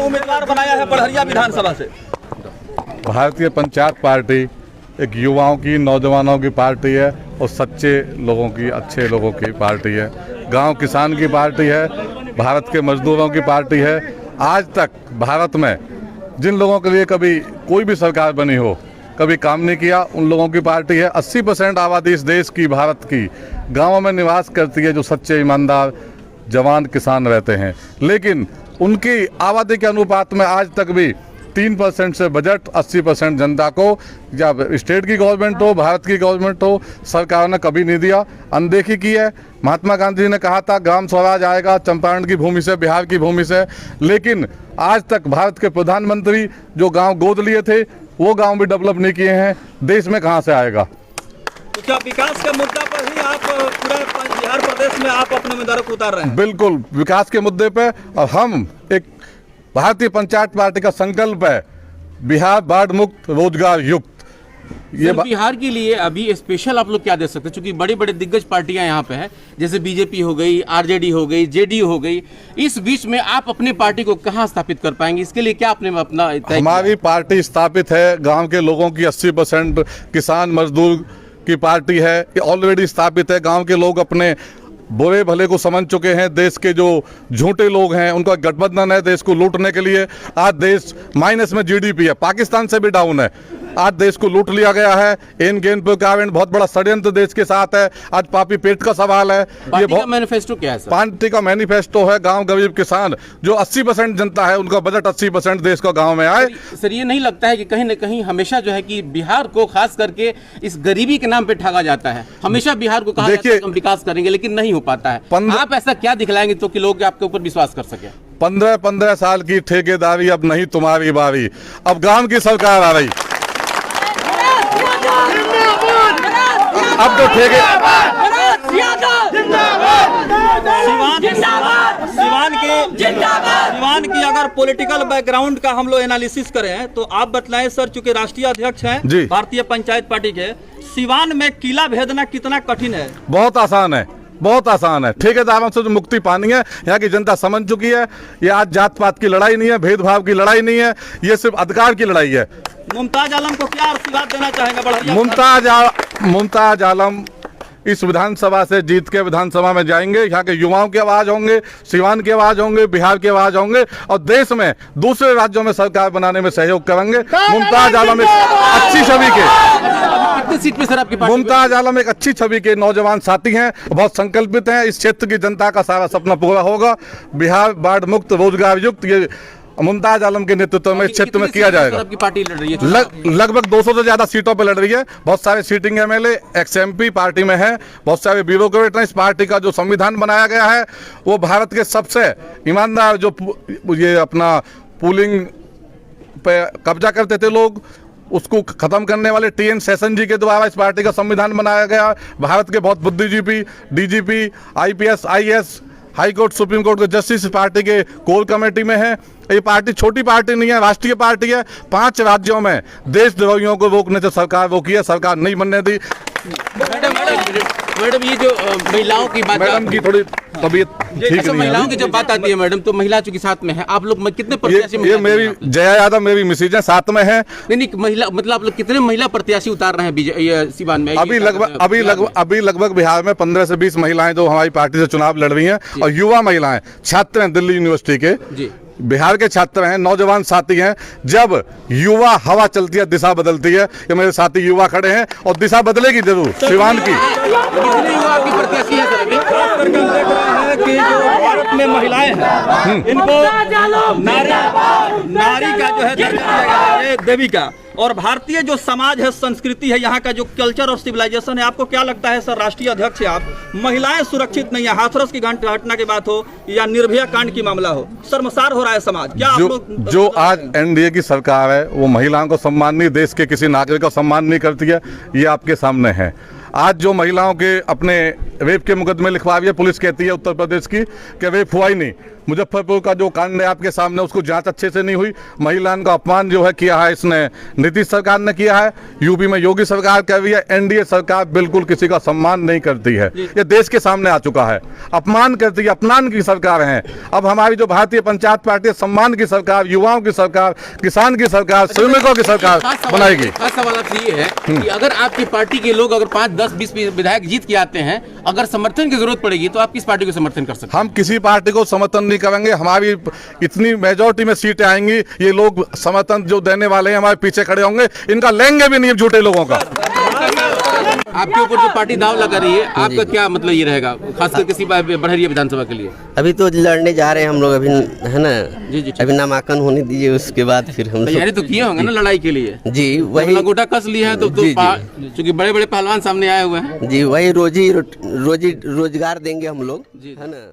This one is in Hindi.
उम्मीदवार बनाया है बड़हरिया विधानसभा से। भारतीय पंचायत पार्टी एक युवाओं की, नौजवानों की पार्टी है और सच्चे लोगों की, अच्छे लोगों की पार्टी है। गांव किसान की पार्टी है, भारत के मजदूरों की पार्टी है। आज तक भारत में जिन लोगों के लिए कभी कोई भी सरकार बनी हो, कभी काम नहीं किया, उन लोगों की पार्टी है। 80% आबादी इस देश की, भारत की, गाँवों में निवास करती है, जो सच्चे ईमानदार जवान किसान रहते हैं। लेकिन उनकी आबादी के अनुपात में आज तक भी 3% से बजट 80% जनता को, या स्टेट की गवर्नमेंट हो, भारत की गवर्नमेंट हो, सरकार ने कभी नहीं दिया, अनदेखी की है। महात्मा गांधी जी ने कहा था ग्राम स्वराज आएगा चंपारण की भूमि से, बिहार की भूमि से, लेकिन आज तक भारत के प्रधानमंत्री जो गांव गोद लिए थे वो गांव भी डेवलप नहीं किए हैं। देश में कहां से आएगा? तो क्या विकास के मुद्दा पर ही आप पूरा बिहार प्रदेश में आप अपने उम्मीदवारों को उतार रहे हैं? बिल्कुल, विकास के मुद्दे पे। और हम एक भारतीय पंचायत पार्टी का संकल्प है बिहार बाढ़ मुक्त, रोजगार युक्त। ये बिहार के लिए अभी स्पेशल आप लोग क्या दे सकते हैं? क्योंकि बड़ी बड़ी दिग्गज पार्टियां यहाँ पे है, जैसे बीजेपी हो गई, आरजेडी हो गई, जेडीयू हो गई। इस बीच में आप अपनी पार्टी को कहाँ स्थापित कर पाएंगे? इसके लिए क्या आपने अपना हमारी पार्टी स्थापित है गांव के लोगों की, 80% किसान मजदूर की पार्टी है, ऑलरेडी स्थापित है। गांव के लोग अपने बुरे भले को समझ चुके हैं। देश के जो झूठे लोग हैं उनका गठबंधन है देश को लूटने के लिए। आज देश माइनस में जीडीपी है, पाकिस्तान से भी डाउन है। आज देश को लूट लिया गया है। इन गेन प्रोक्योरमेंट बहुत बड़ा षड्यंत्र देश के साथ है। आज पापी पेट का सवाल है। ये बहुत मैनिफेस्टो क्या है सर? पार्टी का मैनिफेस्टो है गांव गरीब किसान, जो 80% जनता है, उनका बजट 80% देश का गांव में आए। सर ये नहीं लगता है कि कहीं ना कहीं हमेशा जो है कि बिहार को खास करके इस गरीबी के नाम पे ठगा जाता है? हमेशा बिहार को कहा जाता है हम विकास करेंगे, लेकिन नहीं हो पाता है। आप ऐसा क्या दिखलाएंगे तो कि लोग आपके ऊपर विश्वास कर सके? 15-15 साल की ठेकेदारी अब नहीं तुम्हारी बारी, अब गांव की सरकार आ रही। अब तो सिवान की अगर पॉलिटिकल बैकग्राउंड का हम लोग एनालिसिस करें तो आप बतलाएं सर, चूंकि राष्ट्रीय अध्यक्ष हैं भारतीय पंचायत पार्टी के, सिवान में किला भेदना कितना कठिन है? बहुत आसान है, बहुत आसान है। ठेकेदारों से जो मुक्ति पानी है, यहाँ की जनता समझ चुकी है। ये आज जात पात की लड़ाई नहीं है, भेदभाव की लड़ाई नहीं है, ये सिर्फ अधिकार की लड़ाई है। मुमताज आलम को क्या आशीर्वाद देना चाहेंगे? मुमताज आलम इस विधानसभा से जीत के विधानसभा में जाएंगे। यहाँ के युवाओं की आवाज होंगे, सिवान की आवाज होंगे, बिहार की आवाज होंगे, और देश में दूसरे राज्यों में सरकार बनाने में सहयोग करेंगे। मुमताज आलम एक अच्छी छवि के, कितनी सीट पे सर आपकी पार्टी? मुमताज आलम एक अच्छी छवि के नौजवान साथी हैं, बहुत संकल्पित हैं। इस क्षेत्र की जनता का सारा सपना पूरा होगा। बिहार बाढ़ मुक्त, रोजगार युक्त, ये मुमताज आलम के नेतृत्व में इस क्षेत्र में किया जाएगा। आपकी पार्टी लड़ रही है? लगभग 200 से ज्यादा सीटों पर लड़ रही है। बहुत सारे सीटिंग एमएलए, एक्स-एमपी पार्टी में है, बहुत सारे ब्यूरोक्रेट हैं। इस पार्टी का जो संविधान बनाया गया है वो भारत के सबसे ईमानदार, जो ये अपना पूलिंग पे कब्जा करते थे लोग, उसको खत्म करने वाले टी.एन. सेशन जी के द्वारा इस पार्टी का संविधान बनाया गया। भारत के बहुत बुद्धिजीवी, DGP, IPS, IAS, high court, supreme court के जस्टिस पार्टी के कोर कमेटी में है। ये पार्टी छोटी पार्टी नहीं है, राष्ट्रीय पार्टी है। 5 राज्यों में देशद्रोहियों को रोकने से सरकार रोकी है, सरकार नहीं बनने दी। मैडम ये जो महिलाओं की बात, मैडम की थोड़ी तबीयत ठीक नहीं है। महिलाओं की जब बात आती है मैडम, तो महिला चूंकि साथ में है, आप लोग कितने प्रत्याशी? ये मेरी जया यादव मेरी मिसेज है, साथ में है। नहीं महिला मतलब आप लोग कितने महिला प्रत्याशी उतार रहे हैं सिवान में? अभी लगभग बिहार में 15 से 20 महिलाएं जो हमारी पार्टी से चुनाव लड़ रही हैं, और युवा महिलाएं, छात्र हैं दिल्ली यूनिवर्सिटी के, बिहार के छात्र हैं, नौजवान साथी हैं। जब युवा हवा चलती है, दिशा बदलती है। ये मेरे साथी युवा खड़े हैं और दिशा बदलेगी जरूर सिवान की। कितने युवा आपकी प्रत्याशी है सर? कि जो भारत में महिलाएं हैं, इनको नारी का जो है दर्जा दिया गया है, देवी का। और भारतीय जो समाज है, संस्कृति है, यहाँ का जो कल्चर और सिविलाइजेशन है, आपको क्या लगता है सर, राष्ट्रीय अध्यक्ष है आप, महिलाएं सुरक्षित नहीं है? हाथरस की घटना की बात हो या निर्भया कांड की मामला हो, शर्मसार हो रहा है समाज। क्या जो आज एनडीए की सरकार है वो महिलाओं को सम्मान नहीं, देश के किसी नागरिक को सम्मान नहीं करती है, ये आपके सामने है। आज जो महिलाओं के अपने रेप के मुकदमे लिखवा रही है, पुलिस कहती है उत्तर प्रदेश की कि रेप हुआ ही नहीं। मुजफ्फरपुर का जो कांड है आपके सामने, उसको जांच अच्छे से नहीं हुई। महिलाओं का अपमान जो है किया है इसने नीतीश सरकार ने किया है, यूपी में योगी सरकार कर रही है। एनडीए सरकार बिल्कुल किसी का सम्मान नहीं करती है, ये देश के सामने आ चुका है। अपमान करती है, अपमान की सरकार है। अब हमारी जो भारतीय पंचायत पार्टी है, सम्मान की सरकार, युवाओं की सरकार, किसान की सरकार, श्रमिकों की सरकार बनाएगी। खास सवाल आपसे ये है कि अगर आपकी पार्टी के लोग अगर 5, 10, 20 विधायक जीत के आते हैं, अगर समर्थन की जरूरत पड़ेगी तो आप किस पार्टी को समर्थन कर सकते हैं? हम किसी पार्टी को समर्थन नहीं करेंगे। हमारी इतनी मेजॉरिटी में सीटें आएंगी, ये लोग समर्थन जो देने वाले हैं हमारे पीछे खड़े होंगे, इनका लेंगे भी नहीं झूठे लोगों का। आपके ऊपर जो पार्टी दाव लगा रही है, आपका क्या मतलब ये रहेगा, खासकर किसी बड़हरिया विधानसभा के लिए? अभी तो लड़ने जा रहे हैं हम लोग, अभी है ना। जी, अभी नामांकन होने दीजिए, उसके बाद फिर हम तैयारी तो किए होंगे ना लड़ाई के लिए? जी वही लंगोटा कस लिया है तो क्योंकि बड़े बड़े पहलवान सामने आए हुए हैं। जी वही रोजगार देंगे हम लोग, है ना।